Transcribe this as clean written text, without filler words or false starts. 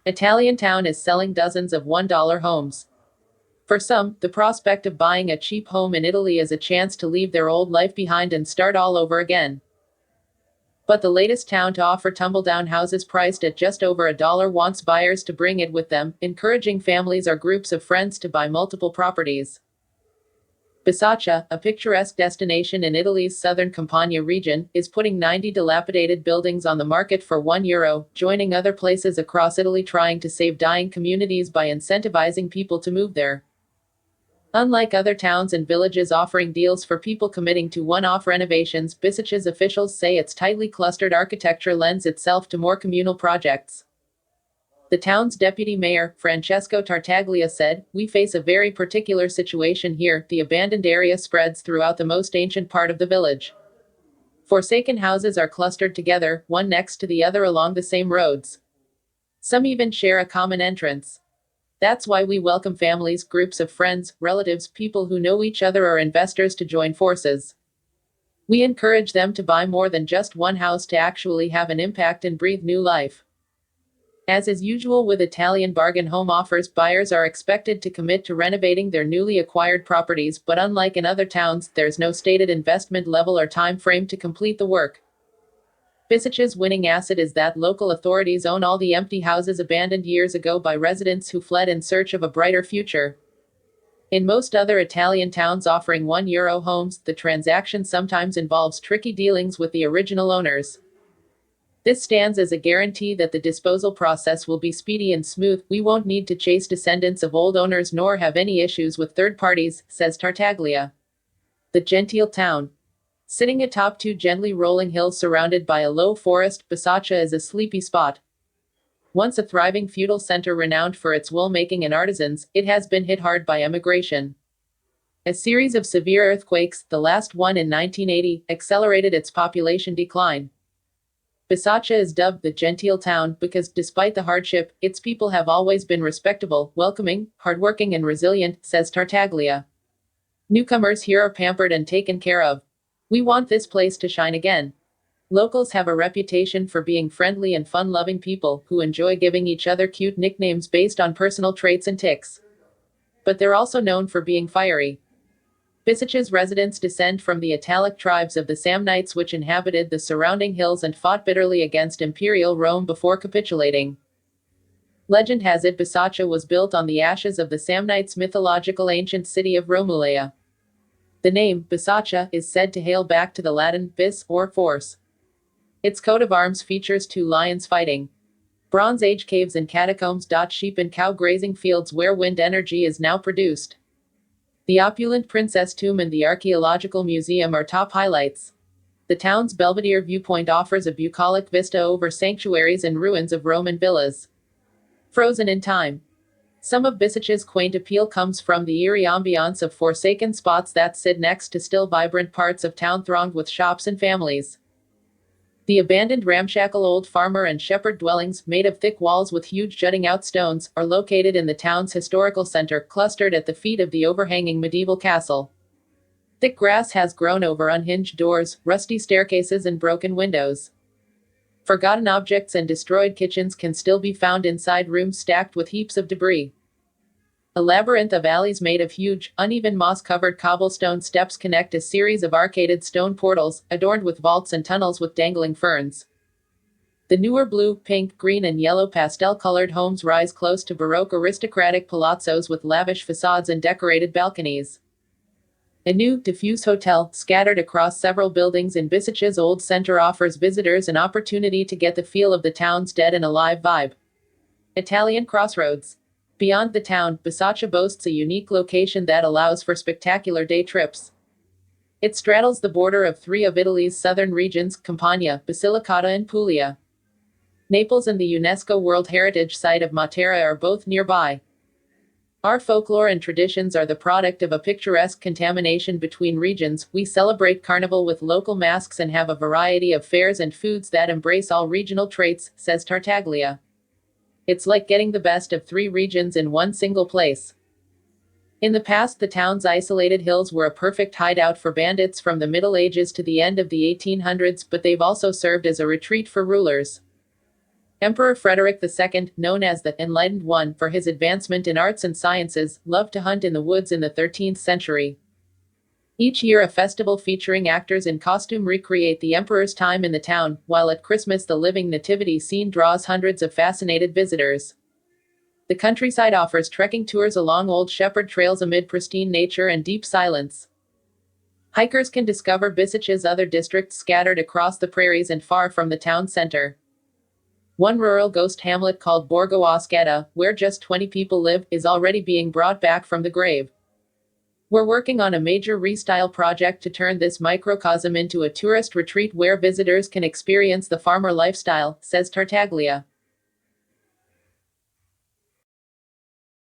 Italian town is selling dozens of $1 homes. For some, the prospect of buying a cheap home in Italy is a chance to leave their old life behind and start all over again. But the latest town to offer tumble-down houses priced at just over $1 wants buyers to bring it with them, encouraging families or groups of friends to buy multiple properties. Bisaccia, a picturesque destination in Italy's southern Campania region, is putting 90 dilapidated buildings on the market for €1, joining other places across Italy trying to save dying communities by incentivizing people to move there. Unlike other towns and villages offering deals for people committing to one-off renovations, Bisaccia's officials say its tightly clustered architecture lends itself to more communal projects. The town's deputy mayor, Francesco Tartaglia, said, "We face a very particular situation here. The abandoned area spreads throughout the most ancient part of the village. Forsaken houses are clustered together, one next to the other along the same roads. Some even share a common entrance. That's why we welcome families, groups of friends, relatives, people who know each other or investors to join forces. We encourage them to buy more than just one house to actually have an impact and breathe new life." As is usual with Italian bargain home offers, buyers are expected to commit to renovating their newly acquired properties, but unlike in other towns, there's no stated investment level or time frame to complete the work. Bisaccia's winning asset is that local authorities own all the empty houses abandoned years ago by residents who fled in search of a brighter future. In most other Italian towns offering €1 homes, the transaction sometimes involves tricky dealings with the original owners. This stands as a guarantee that the disposal process will be speedy and smooth. "We won't need to chase descendants of old owners nor have any issues with third parties," says Tartaglia. The genteel town. Sitting atop two gently rolling hills surrounded by a low forest, Bisaccia is a sleepy spot. Once a thriving feudal center renowned for its wool-making and artisans, it has been hit hard by emigration. A series of severe earthquakes, the last one in 1980, accelerated its population decline. Bisaccia is dubbed the genteel town because, despite the hardship, its people have always been respectable, welcoming, hardworking and resilient, says Tartaglia. "Newcomers here are pampered and taken care of. We want this place to shine again." Locals have a reputation for being friendly and fun-loving people, who enjoy giving each other cute nicknames based on personal traits and tics. But they're also known for being fiery. Bisaccia's residents descend from the Italic tribes of the Samnites, which inhabited the surrounding hills and fought bitterly against Imperial Rome before capitulating. Legend has it Bisaccia was built on the ashes of the Samnites' mythological ancient city of Romulea. The name, Bisaccia, is said to hail back to the Latin bis, or force. Its coat of arms features two lions fighting. Bronze Age caves and catacombs. Sheep and cow grazing fields where wind energy is now produced. The opulent Princess Tomb and the Archaeological Museum are top highlights. The town's Belvedere viewpoint offers a bucolic vista over sanctuaries and ruins of Roman villas. Frozen in time. Some of Bisaccia's quaint appeal comes from the eerie ambiance of forsaken spots that sit next to still vibrant parts of town thronged with shops and families. The abandoned ramshackle old farmer and shepherd dwellings, made of thick walls with huge jutting-out stones, are located in the town's historical center, clustered at the feet of the overhanging medieval castle. Thick grass has grown over unhinged doors, rusty staircases and broken windows. Forgotten objects and destroyed kitchens can still be found inside rooms stacked with heaps of debris. A labyrinth of alleys made of huge, uneven moss-covered cobblestone steps connect a series of arcaded stone portals, adorned with vaults and tunnels with dangling ferns. The newer blue, pink, green and yellow pastel-colored homes rise close to Baroque aristocratic palazzos with lavish facades and decorated balconies. A new, diffuse hotel, scattered across several buildings in Bisaccia's old center, offers visitors an opportunity to get the feel of the town's dead and alive vibe. Italian Crossroads. Beyond the town, Bisaccia boasts a unique location that allows for spectacular day trips. It straddles the border of three of Italy's southern regions, Campania, Basilicata and Puglia. Naples and the UNESCO World Heritage Site of Matera are both nearby. Our folklore and traditions are the product of a picturesque contamination between regions. We celebrate Carnival with local masks and have a variety of fairs and foods that embrace all regional traits, says Tartaglia. It's like getting the best of three regions in one single place. In the past, the town's isolated hills were a perfect hideout for bandits from the Middle Ages to the end of the 1800s, but they've also served as a retreat for rulers. Emperor Frederick II, known as the Enlightened One for his advancement in arts and sciences, loved to hunt in the woods in the 13th century. Each year a festival featuring actors in costume recreate the emperor's time in the town, while at Christmas the living nativity scene draws hundreds of fascinated visitors. The countryside offers trekking tours along old shepherd trails amid pristine nature and deep silence. Hikers can discover Bicetre's other districts scattered across the prairies and far from the town center. One rural ghost hamlet called Borgo Oscheda, where just 20 people live, is already being brought back from the grave. We're working on a major restyle project to turn this microcosm into a tourist retreat where visitors can experience the farmer lifestyle, says Tartaglia.